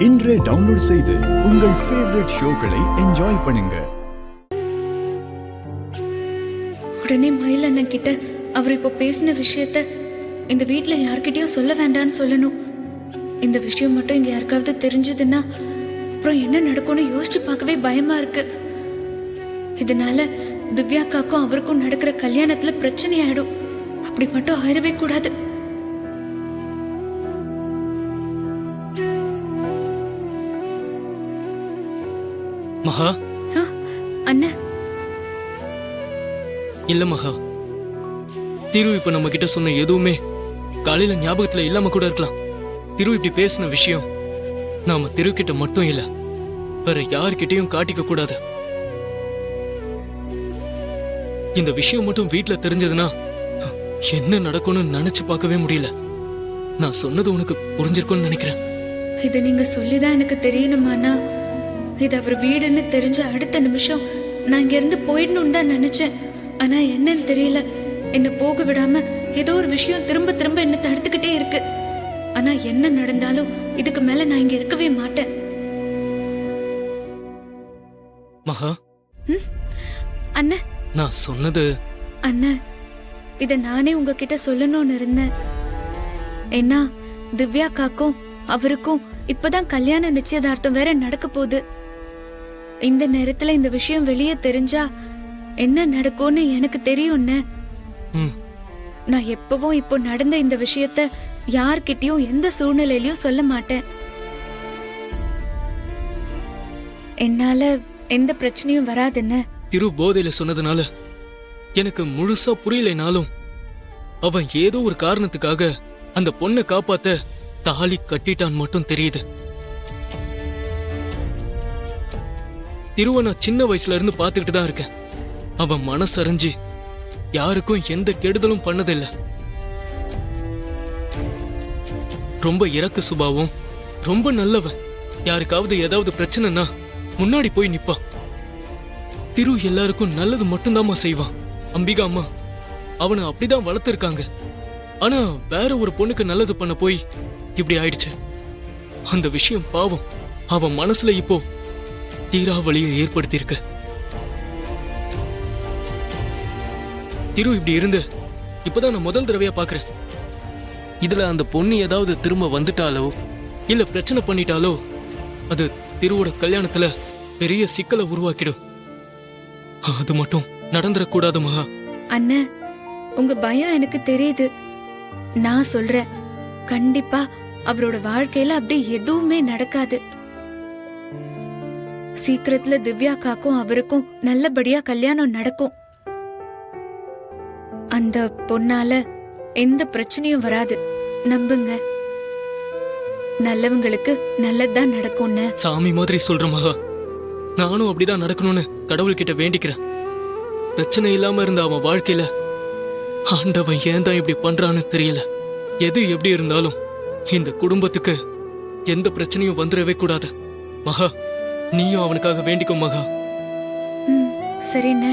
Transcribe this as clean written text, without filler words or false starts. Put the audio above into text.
இன்றே டவுன்லோட் செய்து உங்கள் ஃபேவரட் ஷோக்களை என்ஜாய் பண்ணுங்க. உடனே மயில் அண்ணன் கிட்ட அவர் இப்போ பேசின விஷயத்த இந்த வீட்டுல யார்கிட்டயும் சொல்ல வேண்டாம்னு சொல்லணும். இந்த விஷயம் மட்டும் இங்க யாருக்காவது தெரிஞ்சதுன்னா அப்புறம் என்ன நடக்கும்னு யோசிச்சு பார்க்கவே பயமா இருக்கு. இதனால திவ்யாக்காக்கும் அவருக்கும் நடக்கிற கல்யாணத்துல பிரச்சனை ஆயிடும். அப்படி மட்டும் ஆயிடவே கூடாது. மகா அண்ணா இல்ல மகா, திரு இப்ப நம்ம கிட்ட சொன்ன எதுவுமே காலையில ஞாபகத்துல இல்லாம கூட இருக்கலாம். திரு இப்படி பேசின விஷயம் நாம திரு கிட்ட மட்டும் இல்ல, வேற யார்கிட்டயும் காட்டிக்க கூடாது. இந்த விஷயம் மட்டும் வீட்டுல தெரிஞ்சதுன்னா என்ன நடக்கும்னு நினைச்சு பார்க்கவே முடியல. நான் சொன்னது உனக்கு புரிஞ்சிருக்கும்னு நினைக்கிறேன். இது நீங்க சொல்லிதான் எனக்கு தெரியணுமாண்ணா? இது அவர் வீடுன்னு தெரிஞ்ச அடுத்த நிமிஷம் நான் இங்க இருந்து போயிடணும்னு தான் நினைச்சேன். ஆனா என்னன்னு தெரியல, என்ன போக விடாம ஏதோ ஒரு விஷயம் திரும்ப திரும்ப என்ன தடுத்துக்கிட்டே இருக்கு. ஆனா என்ன நடந்தாலும் இதுக்கு மேல நான் இங்க இருக்கவே மாட்டேன். மகா அண்ணா, நான் சொன்னது அண்ணா, இத நானே உங்ககிட்ட சொல்லணும்னு இருந்தேன். ஏன்னா திவ்யாக்காக்கும் அவருக்கும் இப்பதான் கல்யாண நிச்சயதார்த்தம் வேற நடக்க போகுது. இந்த நேரத்துல இந்த விஷயம் வெளியே தெரிஞ்சா என்ன நடக்கும்னு எனக்கு தெரியும்னு. நான் எப்பவும் இப்போ நடந்த இந்த விஷயத்த யார்கிட்டயும் எந்த சூழ்நிலையிலயும் சொல்ல மாட்டேன். என்னால எந்த பிரச்சனையும் வராதுன்னு. திரு போதையில சொன்னதுனால எனக்கு முழுசா புரியலைனாலும் அவன் ஏதோ ஒரு காரணத்துக்காக அந்த பொண்ணை காப்பாத்த தாலி கட்டிட்டான் மட்டும் தெரியுது. திருவ நான் சின்ன வயசுல இருந்து பாத்துக்கிட்டு தான் இருக்கேன். அவன் மனசறிஞ்சு யாருக்கும் எந்த கெடுதலும் பண்ணதில்ல. ரொம்ப இரக்க சுபாவம், ரொம்ப நல்லவன். யாருக்காவது ஏதாவது பிரச்சனைனா முன்னாடி போய் நிப்பான். திரு எல்லாருக்கும் நல்லது மட்டும்தாம்மா செய்வான். அம்பிகா அம்மா அவனை அப்படிதான் வளர்த்திருக்காங்க. ஆனா வேற ஒரு பொண்ணுக்கு நல்லது பண்ண போய் இப்படி ஆயிடுச்சு. அந்த விஷயம் பாவம் அவன் மனசுல இப்போ தீராவளியை ஏற்படுத்தியிருக்க. திரு இப்படி இருந்து இப்பதான் நான் முதல் தடவையா பாக்குறேன். இதுல அந்த பொண்ணு ஏதாவது திரும்ப வந்துட்டாலோ இல்ல பிரச்சனை பண்ணிட்டாலோ அது திருவோட கல்யாணத்துல பெரிய சிக்கலை உருவாக்கிடும். அது மட்டும் நடந்துடக்கூடாது மகா. அண்ணா, உங்க பயம் எனக்கு தெரியுது. நான் சொல்றேன், கண்டிப்பா அவரோட வாழ்க்கையில அப்படி எதுவுமே நடக்காது. சீக்கிரத்துல திவ்யாக்காக்கும் அவருக்கும் நல்லபடியா கல்யாணம் நடக்கும். அந்த பொண்ணால எந்த பிரச்சனையும் வராது, நம்புங்க. நல்லவங்களுக்கு நல்லதுதான் நடக்கும்னு. சாமி மாதிரி சொல்ற மகா, நானும் அப்படிதான் நடக்கணும்னு கடவுள்கிட்ட வேண்டிக்கிறேன். பிரச்சனை இல்லாம இருந்த அவன் வாழ்க்கையில ஆண்டவன் ஏன் தான் இப்படி பண்றான்னு தெரியல. எது எப்படி இருந்தாலும் இந்த குடும்பத்துக்கு எந்த பிரச்சனையும் வந்துடவே கூடாது. மகா, நீயும் அவனுக்காக வேண்டிக்கும் மகா. சரிண்ணே.